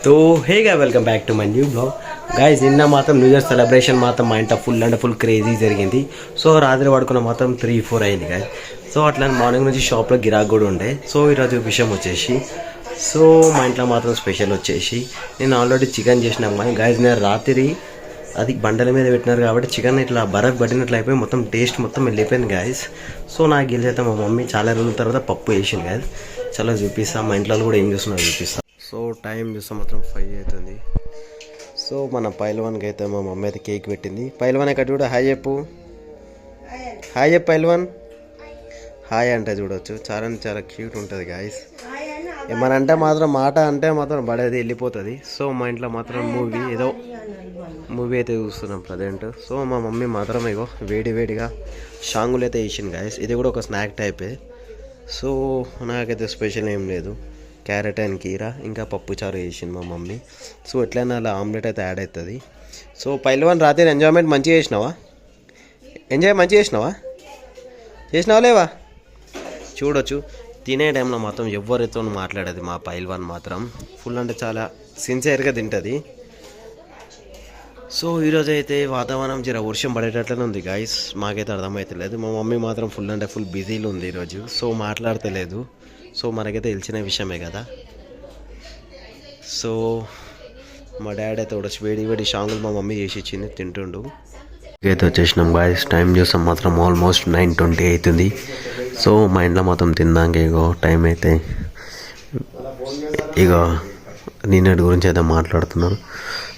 तो हे गा welcome back to my new blog guys. నిన్న మాత్రం న్యూ ఇయర్ సెలబ్రేషన్ మాత్రం మా ఇంట్లో ఫుల్ అంటే ఫుల్ క్రేజీ జరిగింది. సో రాత్రి పడుకున్న మాత్రం 3-4 అయింది గైస్. సో అట్లా మార్నింగ్ నుంచి షాప్లో గిరాక్ కూడా ఉండే. సో ఈరోజు విషయం వచ్చేసి సో మా ఇంట్లో మాత్రం స్పెషల్ వచ్చేసి నేను ఆల్రెడీ చికెన్ చేసినాం కానీ గైస్ నేను రాత్రి అది బండల మీద పెట్టినారు కాబట్టి చికెన్ ఇట్లా బరఫ్ పట్టినట్లు అయిపోయి మొత్తం టేస్ట్ మొత్తం వెళ్ళిపోయింది గైస్. సో నాకు గెలిచైతే మా మమ్మీ చాలా రోజుల తర్వాత పప్పు వేసింది గైస్. చాలా చూపిస్తాను, మా ఇంట్లో కూడా ఏం చూస్తున్నారు చూపిస్తాను. సో టైం చూస్తే మాత్రం 5 అవుతుంది. సో మన పైల్వాన్కి అయితే మా మమ్మీ అయితే కేక్ పెట్టింది. పైల్వాన్ ఇక్కడ చూడ హాయ్ చెప్పు, హాయ్ చెప్పు పైల్వాన్. హాయ్ అంటే చూడవచ్చు, చాలా క్యూట్ ఉంటుంది గాయస్. ఏమన్నా అంటే మాత్రం మాట అంటే మాత్రం పడేది వెళ్ళిపోతుంది. సో మా ఇంట్లో మాత్రం మూవీ అయితే చూస్తున్నాం ప్రజెంట్. సో మా మమ్మీ మాత్రం ఇగో వేడిగా షాంగులు అయితే వేసింది గాయస్. ఇది కూడా ఒక స్నాక్ టైపే. సో నాకైతే స్పెషల్ ఏం లేదు, క్యారెట్ అండ్ కీరా ఇంకా పప్పు చారు వేసింది మా మమ్మీ. సో ఎట్లయినా అలా ఆమ్లెట్ అయితే యాడ్ అవుతుంది. సో పైల్వాన్ రాత్రి ఎంజాయ్మెంట్ మంచిగా చేసినావా చేసినావా లేవా? చూడొచ్చు తినే టైంలో మాత్రం ఎవరితో మాట్లాడేది మా పైల్వాన్ మాత్రం ఫుల్ అంటే చాలా సిన్సియర్గా తింటుంది. సో ఈరోజు అయితే వాతావరణం జర వర్షం పడేటట్లనే ఉంది గాయస్. మాకైతే అర్థమవుతలేదు. మా మమ్మీ మాత్రం ఫుల్ అంటే ఫుల్ బిజీలో ఉంది ఈరోజు. సో మాట్లాడతలేదు. సో మనకైతే తెలిసిన విషయమే కదా. సో మా డాడీ అయితే కూడా వేడి షాంగులు మా మమ్మీ చేసి ఇచ్చింది తింటుండు. అయితే వచ్చేసినాం గాయస్. టైం చూసాం మాత్రం ఆల్మోస్ట్ 9:20 అవుతుంది. సో మా ఇంట్లో మొత్తం తిందాక ఇగో టైం అయితే ఇక నిన్నటి గురించి అయితే మాట్లాడుతున్నాను.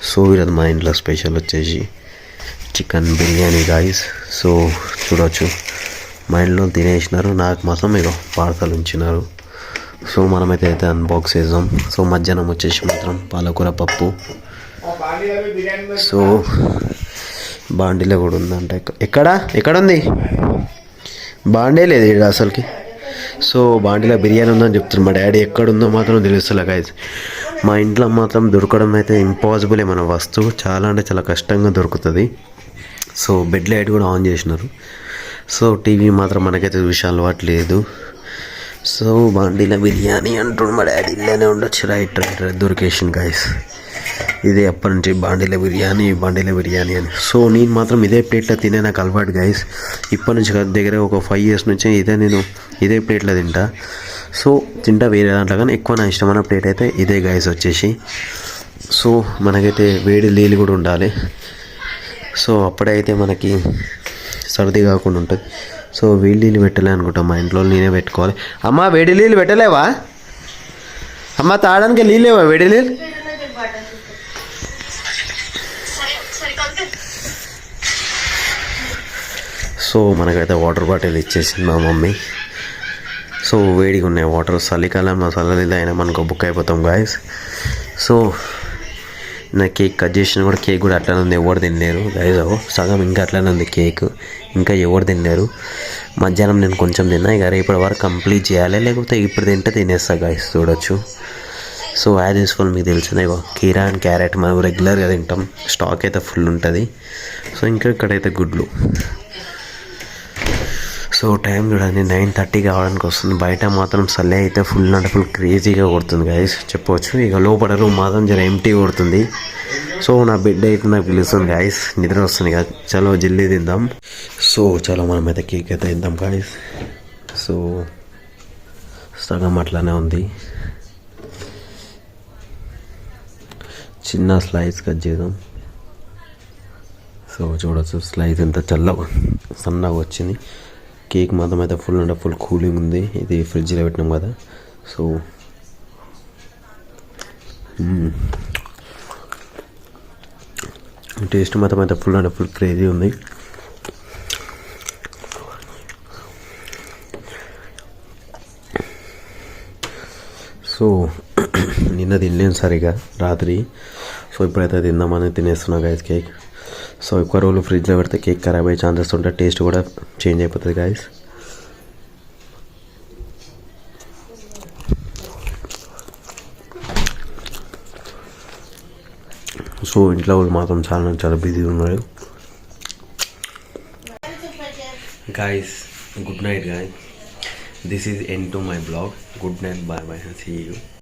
సో ఈరోజు మా ఇంట్లో స్పెషల్ వచ్చేసి చికెన్ బిర్యానీ గాయస్. సో చూడవచ్చు మా ఇంట్లో తినేసినారు, నాకు మాత్రం ఇక పార్సల్ ఉంచినారు. సో మనమైతే అన్బాక్స్ చేద్దాం. సో మధ్యాహ్నం వచ్చేసి మాత్రం పాలకూర పప్పు. సో బాండీలో కూడా ఉందంట. ఎక్కడ ఉంది? బాండే లేదు ఇక్కడ అసలుకి. సో బాండీలో బిర్యానీ ఉందని చెప్తున్నారు మా డాడీ. ఎక్కడుందో మాత్రం తెలుస్తలే గాయస్. మా ఇంట్లో మాత్రం దొరకడం అయితే ఇంపాసిబుల్. మన వస్తువు చాలా అంటే చాలా కష్టంగా దొరుకుతుంది. సో బెడ్ లైట్ కూడా ఆన్ చేసినారు. సో టీవీ మాత్రం మనకైతే చూసే అలవాటు లేదు. సో బాండీలో బిర్యానీ అంటుండు మా డాడీ. ఇల్లేనే ఉండొచ్చు. రైట్ దొరికేషన్ గాయస్. ఇదే అప్పటి నుంచి బాండీలో బిర్యానీ అని. సో నేను మాత్రం ఇదే ప్లేట్లో తినే నాకు అలవాటు గాయస్. ఇప్పటి నుంచి దగ్గర ఒక 5 years నుంచి నేను ఇదే ప్లేట్లో తింటా. సో తింటా వేరే దాంట్లో కానీ ఎక్కువ నా ఇష్టమైన ప్లేట్ అయితే ఇదే గాయస్ వచ్చేసి. సో మనకైతే వేడి నీళ్ళు కూడా ఉండాలి. సో అప్పుడైతే మనకి సర్ది కాకుండా ఉంటుంది. సో వేడి నీళ్ళు పెట్టలే అనుకుంటాం మా ఇంట్లో, నేనే పెట్టుకోవాలి. అమ్మ వేడి నీళ్ళు పెట్టలేవా? అమ్మ తాగడానికి నీళ్ళు లేవా? వేడి నీళ్ళు సో మనకైతే వాటర్ బాటిల్ ఇచ్చేసింది మా మమ్మీ. సో వేడిగా ఉన్నాయి వాటర్. చలికాలంలో చల్లనీళ్ళు అయినా మనకు బుక్ అయిపోతాం గాయస్. సో నా కేక్ కట్ చేసిన కూడా కేక్ కూడా అట్లనే ఉంది. ఎవరు తినలేరు గాయస్. సగం ఇంకా అట్లనే ఉంది కేక్, ఇంకా ఎవరు తినలేరు. మధ్యాహ్నం నేను కొంచెం తిన్నా. ఇక రేపటి వరకు కంప్లీట్ చేయాలి, లేకపోతే ఇప్పుడు తింటే తినేస్తా గాయస్. చూడొచ్చు. సో యాజ్ యూజువల్ మీకు తెలిసిందే కీరా అండ్ క్యారెట్ మనం రెగ్యులర్గా తింటాం. స్టాక్ అయితే ఫుల్ ఉంటుంది. సో ఇంకా ఇక్కడైతే గుడ్లు. సో టైం చూడండి 9:30 కావడానికి వస్తుంది. బయట మాత్రం చలి అయితే ఫుల్ అంటే ఫుల్ క్రేజీగా కొడుతుంది గాయస్ చెప్పవచ్చు. ఇక లోపల రూమ్ మాత్రం జర ఎంటీ కొడుతుంది. సో నా బెడ్ అయితే నాకు పిలుస్తుంది గాయస్, నిద్ర వస్తుంది కదా. చలో జల్దీ తిందాం. సో చలో మనమైతే కేక్ అయితే తిందాం గాయస్. సో సగం అట్లానే ఉంది. చిన్న స్లైస్ కట్ చేద్దాం. సో చూడవచ్చు స్లైస్ ఎంత సన్నగా వచ్చింది. కేక్ మాత్రం అయితే ఫుల్ అంటే ఫుల్ కూలింగ్ ఉంది. ఇది ఫ్రిడ్జ్లో పెట్టినాం కదా. సో టేస్ట్ మాత్రం అయితే ఫుల్ అంటే ఫుల్ క్రేజీ ఉంది. సో నిన్న తినలేను సరిగా రాత్రి. సో ఇప్పుడైతే తిందామని తినేస్తున్నా గాయస్ కేక్. సో ఎక్కువ రోజులు ఫ్రిడ్జ్లో పెడితే కేక్ ఖరాబ్ అయ్యే ఛాన్సెస్ ఉంటాయి, టేస్ట్ కూడా చేంజ్ అయిపోతుంది గాయస్. సో ఇంట్లో వాళ్ళు మాత్రం చాలా బిజీగా ఉన్నారు guys. Good night guys. This is end to my blog. Good night, bye, see you.